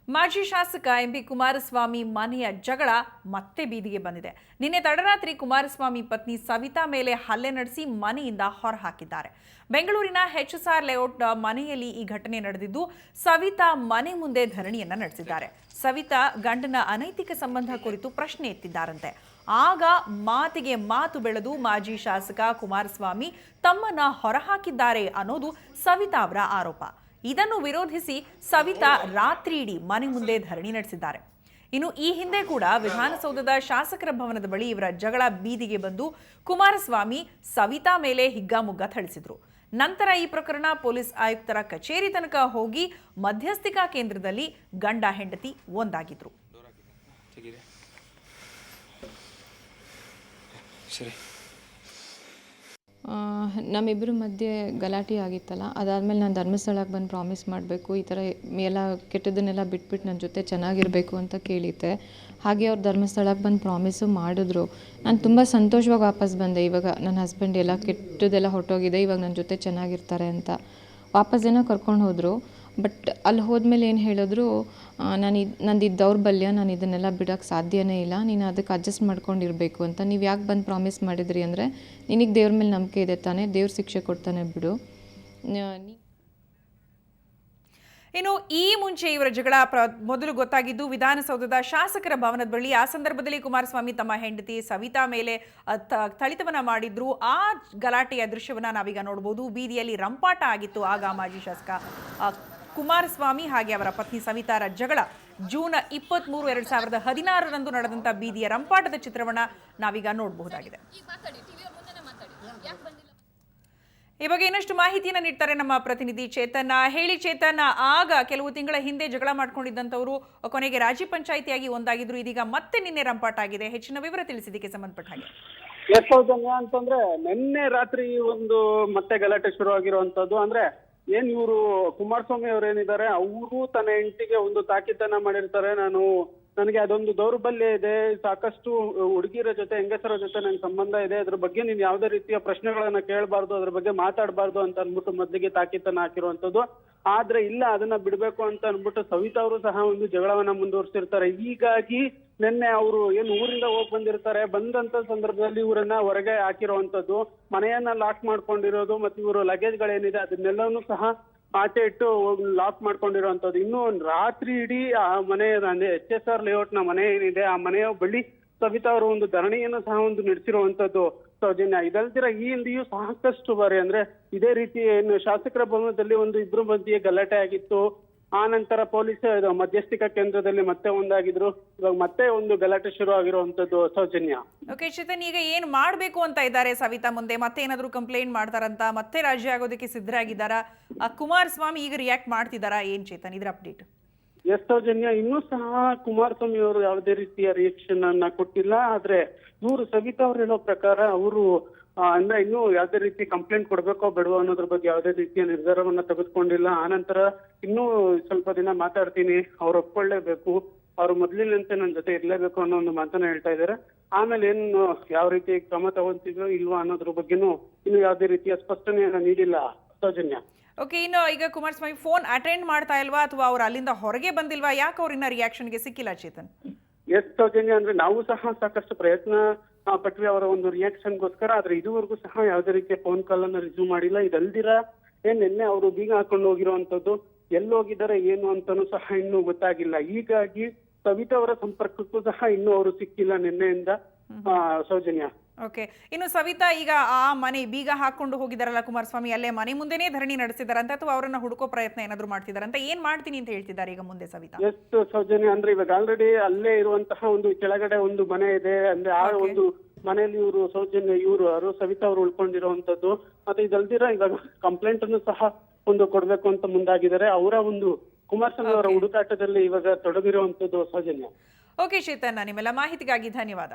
ಮಾಜಿ ಶಾಸಕ ಎಂಪಿ ಕುಮಾರಸ್ವಾಮಿ ಮನೆಯ ಜಗಳ ಮತ್ತೆ ಬೀದಿಗೆ ಬಂದಿದೆ. ನಿನ್ನೆ ತಡರಾತ್ರಿ ಕುಮಾರಸ್ವಾಮಿ ಪತ್ನಿ ಸವಿತಾ ಮೇಲೆ ಹಲ್ಲೆ ನಡೆಸಿ ಮನೆಯಿಂದ ಹೊರಹಾಕಿದ್ದಾರೆ. ಬೆಂಗಳೂರಿನ ಎಚ್ಎಸ್ಆರ್ ಲೇಔಟ್ ಮನೆಯಲ್ಲಿ ಈ ಘಟನೆ ನಡೆದಿದ್ದು, ಸವಿತಾ ಮನೆ ಮುಂದೆ ಧರಣಿಯನ್ನ ನಡೆಸಿದ್ದಾರೆ. ಸವಿತಾ ಗಂಡನ ಅನೈತಿಕ ಸಂಬಂಧ ಕುರಿತು ಪ್ರಶ್ನೆ ಎತ್ತಿದ್ದಾರಂತೆ. ಆಗ ಮಾತಿಗೆ ಮಾತು ಬೆಳೆದು ಮಾಜಿ ಶಾಸಕ ಕುಮಾರಸ್ವಾಮಿ ತಮ್ಮನ್ನ ಹೊರಹಾಕಿದ್ದಾರೆ ಅನ್ನೋದು ಸವಿತಾ ಅವರ ಆರೋಪ. ಇದನ್ನು ವಿರೋಧಿಸಿ ಸವಿತಾ ರಾತ್ರಿ ಇಡೀ ಮನೆ ಮುಂದೆ ಧರಣಿ ನಡೆಸಿದ್ದಾರೆ. ಇನ್ನು ಈ ಹಿಂದೆ ಕೂಡ ವಿಧಾನಸೌಧದ ಶಾಸಕರ ಭವನದ ಬಳಿ ಇವರ ಜಗಳ ಬೀದಿಗೆ ಬಂದು ಕುಮಾರಸ್ವಾಮಿ ಸವಿತಾ ಮೇಲೆ ಹಿಗ್ಗಾಮುಗ್ಗಾ ಥಳಿಸಿದ್ರು. ನಂತರ ಈ ಪ್ರಕರಣ ಪೊಲೀಸ್ ಆಯುಕ್ತರ ಕಚೇರಿ ತನಕ ಹೋಗಿ ಮಧ್ಯಸ್ಥಿಕಾ ಕೇಂದ್ರದಲ್ಲಿ ಗಂಡ ಹೆಂಡತಿ ಒಂದಾಗಿದ್ರು. ನಮ್ಮಿಬ್ಬರ ಮಧ್ಯೆ ಗಲಾಟೆ ಆಗಿತ್ತಲ್ಲ, ಅದಾದಮೇಲೆ ನಾನು ಧರ್ಮಸ್ಥಳಕ್ಕೆ ಬಂದು ಪ್ರಾಮಿಸ್ ಮಾಡಬೇಕು, ಈ ಥರ ಎಲ್ಲ ಕೆಟ್ಟದನ್ನೆಲ್ಲ ಬಿಟ್ಬಿಟ್ಟು ನನ್ನ ಜೊತೆ ಚೆನ್ನಾಗಿರಬೇಕು ಅಂತ ಕೇಳಿದ್ದೆ. ಹಾಗೆ ಅವ್ರು ಧರ್ಮಸ್ಥಳಕ್ಕೆ ಬಂದು ಪ್ರಾಮಿಸು ಮಾಡಿದ್ರು. ನಾನು ತುಂಬ ಸಂತೋಷವಾಗಿ ವಾಪಸ್ ಬಂದೆ. ಇವಾಗ ನನ್ನ ಹಸ್ಬೆಂಡ್ ಎಲ್ಲ ಕೆಟ್ಟದೆಲ್ಲ ಹೊರಟೋಗಿದೆ, ಇವಾಗ ನನ್ನ ಜೊತೆ ಚೆನ್ನಾಗಿರ್ತಾರೆ ಅಂತ ವಾಪಸ್ಸೇನೋ ಕರ್ಕೊಂಡು ಹೋದರು. ಬಟ್ ಅಲ್ಲಿ ಹೋದ್ಮೇಲೆ ಏನು ಹೇಳಿದ್ರು, ನಂದು ಇದು ದೌರ್ಬಲ್ಯ, ನಾನು ಇದನ್ನೆಲ್ಲ ಬಿಡೋಕ್ಕೆ ಸಾಧ್ಯನೇ ಇಲ್ಲ, ನೀನು ಅದಕ್ಕೆ ಅಡ್ಜಸ್ಟ್ ಮಾಡ್ಕೊಂಡಿರಬೇಕು ಅಂತ. ನೀವು ಯಾಕೆ ಬಂದು ಪ್ರಾಮಿಸ್ ಮಾಡಿದ್ರಿ ಅಂದರೆ, ನಿನಗೆ ದೇವ್ರ ಮೇಲೆ ನಂಬಿಕೆ ಇದೆ ತಾನೇ, ದೇವ್ರ ಶಿಕ್ಷೆ ಕೊಡ್ತಾನೆ ಬಿಡು. ಇನ್ನು ಈ ಮುಂಚೆ ಇವರ ಜಗಳ ಮೊದಲು ಗೊತ್ತಾಗಿದ್ದು ವಿಧಾನಸೌಧದ ಶಾಸಕರ ಭವನದ ಬಳಿ. ಆ ಸಂದರ್ಭದಲ್ಲಿ ಕುಮಾರಸ್ವಾಮಿ ತಮ್ಮ ಹೆಂಡತಿ ಸವಿತಾ ಮೇಲೆ ಥಳಿತವನ್ನ ಮಾಡಿದ್ರು. ಆ ಗಲಾಟೆಯ ದೃಶ್ಯವನ್ನ ನಾವೀಗ ನೋಡಬಹುದು. ಬೀದಿಯಲ್ಲಿ ರಂಪಾಟ ಆಗಿತ್ತು. ಆಗ ಮಾಜಿ ಶಾಸಕ ಕುಮಾರಸ್ವಾಮಿ ಹಾಗೆ ಅವರ ಪತ್ನಿ ಸವಿತಾರ ಜಗಳ ಜೂನ್ 23, 2016ರಂದು ನಡೆದಂತ ಬೀದಿಯ ರಂಪಾಟದ ಚಿತ್ರವನ್ನ ನಾವೀಗ ನೋಡಬಹುದಾಗಿದೆ. ಈ ಬಗ್ಗೆ ಇನ್ನಷ್ಟು ಮಾಹಿತಿಯನ್ನು ನೀಡ್ತಾರೆ ನಮ್ಮ ಪ್ರತಿನಿಧಿ ಚೇತನ್. ಹೇಳಿ ಚೇತನ್, ಆಗ ಕೆಲವು ತಿಂಗಳ ಹಿಂದೆ ಜಗಳ ಮಾಡ್ಕೊಂಡಿದ್ದಂಥವರು ಕೊನೆಗೆ ರಾಜಿ ಪಂಚಾಯಿತಿಯಾಗಿ ಒಂದಾಗಿದ್ರು. ಇದೀಗ ಮತ್ತೆ ನಿನ್ನೆ ರಂಪಾಟ ಆಗಿದೆ. ಹೆಚ್ಚಿನ ವಿವರ ತಿಳಿಸಿದ್ದಕ್ಕೆ ಸಂಬಂಧಪಟ್ಟ ಹಾಗೆ. ಅಂತಂದ್ರೆ ನಿನ್ನೆ ರಾತ್ರಿ ಒಂದು ಮತ್ತೆ ಗಲಾಟೆ ಶುರು ಆಗಿರುವಂತದ್ದು. ಅಂದ್ರೆ ಏನ್ ಇವರು ಕುಮಾರಸ್ವಾಮಿ ಅವ್ರು ಏನಿದ್ದಾರೆ, ಅವರು ತನ್ನ ಹೆಂಡತಿಗೆ ಒಂದು ತಾಕೀತನ್ನ ಮಾಡಿರ್ತಾರೆ. ನನಗೆ ಅದೊಂದು ದೌರ್ಬಲ್ಯ ಇದೆ, ಸಾಕಷ್ಟು ಹುಡುಗಿಯರ ಜೊತೆ ಹೆಂಗಸರ ಜೊತೆ ನನ್ ಸಂಬಂಧ ಇದೆ, ಅದ್ರ ಬಗ್ಗೆ ನೀನ್ ಯಾವ್ದೇ ರೀತಿಯ ಪ್ರಶ್ನೆಗಳನ್ನ ಕೇಳಬಾರ್ದು, ಅದ್ರ ಬಗ್ಗೆ ಮಾತಾಡಬಾರ್ದು ಅಂತ ಅನ್ಬಿಟ್ಟು ಮೊದಲಿಗೆ ತಾಕೀತನ್ನ ಹಾಕಿರುವಂತದ್ದು. ಆದ್ರೆ ಇಲ್ಲ, ಅದನ್ನ ಬಿಡ್ಬೇಕು ಅಂತ ಅನ್ಬಿಟ್ಟು ಸವಿತಾ ಅವರು ಸಹ ಒಂದು ಜಗಳವನ್ನ ಮುಂದುವರಿಸಿರ್ತಾರೆ. ಹೀಗಾಗಿ ನಿನ್ನೆ ಅವರು ಏನು ಊರಿಂದ ಹೋಗಿ ಬಂದಿರ್ತಾರೆ, ಬಂದಂತ ಸಂದರ್ಭದಲ್ಲಿ ಇವರನ್ನ ಹೊರಗೆ ಹಾಕಿರುವಂತದ್ದು, ಮನೆಯನ್ನ ಲಾಕ್ ಮಾಡ್ಕೊಂಡಿರೋದು, ಮತ್ತೆ ಇವರು ಲಗೇಜ್ಗಳೇನಿದೆ ಅದನ್ನೆಲ್ಲವನ್ನೂ ಸಹ ಆಚೆ ಇಟ್ಟು ಲಾಕ್ ಮಾಡ್ಕೊಂಡಿರುವಂತದ್ದು. ಇನ್ನು ರಾತ್ರಿ ಇಡೀ ಆ ಮನೆ ಎಚ್ಎಸ್ಆರ್ ಲೇಔಟ್ ನ ಮನೆ ಏನಿದೆ, ಆ ಮನೆಯ ಬಳಿ ಸವಿತಾ ಅವರು ಒಂದು ಧರಣಿಯನ್ನು ಸಹ ಒಂದು ನಡೆಸಿರುವಂತದ್ದು ಸೌಜನ್ಯ. ಇದಲ್ದಿರ ಈ ಹಿಂದೆಯೂ ಸಾಕಷ್ಟು ಬಾರಿ ಅಂದ್ರೆ ಇದೇ ರೀತಿ ಏನು ಶಾಸಕರ ಭವನದಲ್ಲಿ ಒಂದು ಇಬ್ರು ಮಧ್ಯೆ ಗಲಾಟೆ ಆಗಿತ್ತು. ಆ ನಂತರ ಪೊಲೀಸ್ ಮಧ್ಯಸ್ಥಿಕಾ ಕೇಂದ್ರದಲ್ಲಿ ಮತ್ತೆ ಒಂದಾಗಿದ್ರು. ಇವಾಗ ಮತ್ತೆ ಒಂದು ಗಲಾಟೆ ಶುರು ಆಗಿರುವಂತದ್ದು ಸೌಜನ್ಯ. ಓಕೆ ಚೇತನ್, ಈಗ ಏನ್ ಮಾಡ್ಬೇಕು ಅಂತ ಇದ್ದಾರೆ ಸವಿತಾ ಮುಂದೆ? ಮತ್ತೆ ಏನಾದ್ರು ಕಂಪ್ಲೇಂಟ್ ಮಾಡ್ತಾರಂತ, ಮತ್ತೆ ರಾಜಿ ಆಗೋದಕ್ಕೆ ಸಿದ್ಧರಾಗಿದ್ದಾರಾ? ಕುಮಾರಸ್ವಾಮಿ ಈಗ ರಿಯಾಕ್ಟ್ ಮಾಡ್ತಿದ್ದಾರಾ? ಏನ್ ಚೇತನ್ ಇದ್ರ ಅಪ್ಡೇಟ್? ಎಸ್ ಸೌಜನ್ಯ, ಇನ್ನೂ ಸಹ ಕುಮಾರಸ್ವಾಮಿ ಅವರು ಯಾವುದೇ ರೀತಿಯ ರಿಯಾಕ್ಷನ್ ಅನ್ನ ಕೊಟ್ಟಿಲ್ಲ. ಆದ್ರೆ ಇವರು ಸವಿತಾ ಅವ್ರು ಹೇಳೋ ಪ್ರಕಾರ ಅವರು ಅಂದ್ರೆ ಇನ್ನೂ ಯಾವುದೇ ರೀತಿ ಕಂಪ್ಲೇಂಟ್ ಕೊಡ್ಬೇಕೋ ಬೇಡವೋ ಅನ್ನೋದ್ರ ಬಗ್ಗೆ ಯಾವುದೇ ರೀತಿಯ ನಿರ್ಧಾರವನ್ನ ತೆಗೆದುಕೊಂಡಿಲ್ಲ. ಆನಂತರ ಇನ್ನೂ ಸ್ವಲ್ಪ ದಿನ ಮಾತಾಡ್ತೀನಿ, ಅವ್ರು ಒಪ್ಕೊಳ್ಳೇಬೇಕು, ಅವ್ರು ಮೊದ್ಲಿನಂತೆ ನನ್ನ ಜೊತೆ ಇರ್ಲೇಬೇಕು ಅನ್ನೋ ಒಂದು ಮಾತನ್ನ ಹೇಳ್ತಾ ಇದ್ದಾರೆ. ಆಮೇಲೆ ಏನು ಯಾವ ರೀತಿ ಕ್ರಮ ತಗೊಂತೀವೋ ಇಲ್ವಾ ಅನ್ನೋದ್ರ ಬಗ್ಗೆನೂ ಇನ್ನು ಯಾವುದೇ ರೀತಿಯ ಸ್ಪಷ್ಟನೆಯನ್ನ ನೀಡಿಲ್ಲ ಸೌಜನ್ಯ. ಓಕೆ, ಇನ್ನು ಈಗ ಕುಮಾರಸ್ವಾಮಿ ಫೋನ್ ಅಟೆಂಡ್ ಮಾಡ್ತಾ ಇಲ್ವಾ, ಅಥವಾ ಅವ್ರು ಅಲ್ಲಿಂದ ಹೊರಗೆ ಬಂದಿಲ್ವಾ? ಯಾಕೆ ಅವ್ರಿನ್ನ ರಿಯಾಕ್ಷನ್ಗೆ ಸಿಕ್ಕಿಲ್ಲ ಚೇತನ್? ಎಸ್ ಸೌಜನ್ಯ, ಅಂದ್ರೆ ನಾವು ಸಹ ಸಾಕಷ್ಟು ಪ್ರಯತ್ನ ಪಟ್ವಿ ಅವರ ಒಂದು ರಿಯಾಕ್ಷನ್ಗೋಸ್ಕರ. ಆದ್ರೆ ಇದುವರೆಗೂ ಸಹ ಯಾವುದೇ ರೀತಿಯ ಫೋನ್ ಕಾಲ್ ಅನ್ನ ರಿಸೀವ್ ಮಾಡಿಲ್ಲ. ಇದಲ್ದಿರ ನಿನ್ನೆ ಅವರು ಬೀಗ ಹಾಕೊಂಡು ಹೋಗಿರುವಂತದ್ದು, ಎಲ್ಲೋಗಿದ್ದಾರೆ ಏನು ಅಂತಾನೂ ಸಹ ಇನ್ನೂ ಗೊತ್ತಾಗಿಲ್ಲ. ಹೀಗಾಗಿ ಸವಿತಾ ಅವರ ಸಂಪರ್ಕಕ್ಕೂ ಸಹ ಇನ್ನೂ ಅವರು ಸಿಕ್ಕಿಲ್ಲ ನಿನ್ನೆಯಿಂದ ಸೌಜನ್ಯ. ಓಕೆ, ಇನ್ನು ಸವಿತಾ ಈಗ ಆ ಮನೆ ಬೀಗ ಹಾಕೊಂಡು ಹೋಗಿದಾರಲ್ಲ ಕುಮಾರಸ್ವಾಮಿ, ಅಲ್ಲೇ ಮನೆ ಮುಂದೆನೇ ಧರಣಿ ನಡೆಸಿದಾರಂತ, ಅಥವಾ ಅವರನ್ನ ಹುಡುಕೋ ಪ್ರಯತ್ನ ಏನಾದ್ರು ಮಾಡ್ತಿದಾರಂತ? ಏನ್ ಮಾಡ್ತೀನಿ ಅಂತ ಹೇಳ್ತಿದ್ದಾರೆ ಈಗ ಮುಂದೆ ಸವಿತಾ? ಎಸ್ ಸೌಜನ್ಯ, ಅಂದ್ರೆ ಇವಾಗ ಆಲ್ರೆಡಿ ಅಲ್ಲೇ ಇರುವಂತಹ ಒಂದು ಕೆಳಗಡೆ ಒಂದು ಮನೆ ಇದೆ. ಅಂದ್ರೆ ಆ ಒಂದು ಮನೆಯಲ್ಲಿ ಇವರು ಸವಿತಾ ಅವರು ಉಳ್ಕೊಂಡಿರುವಂತದ್ದು. ಮತ್ತೆ ಇದಲ್ದಿರ ಇವಾಗ ಕಂಪ್ಲೇಂಟ್ ಅನ್ನು ಸಹ ಒಂದು ಕೊಡ್ಬೇಕು ಅಂತ ಮುಂದಾಗಿದ್ದಾರೆ. ಅವರ ಒಂದು ಕುಮಾರಸ್ವಾಮಿ ಅವರ ಹುಡುಕಾಟದಲ್ಲಿ ಇವಾಗ ತೊಡಗಿರುವಂತದ್ದು ಸೌಜನ್ಯ. ಓಕೆ ಚೇತನ್, ನಿಮ್ಮೆಲ್ಲ ಮಾಹಿತಿಗಾಗಿ ಧನ್ಯವಾದ.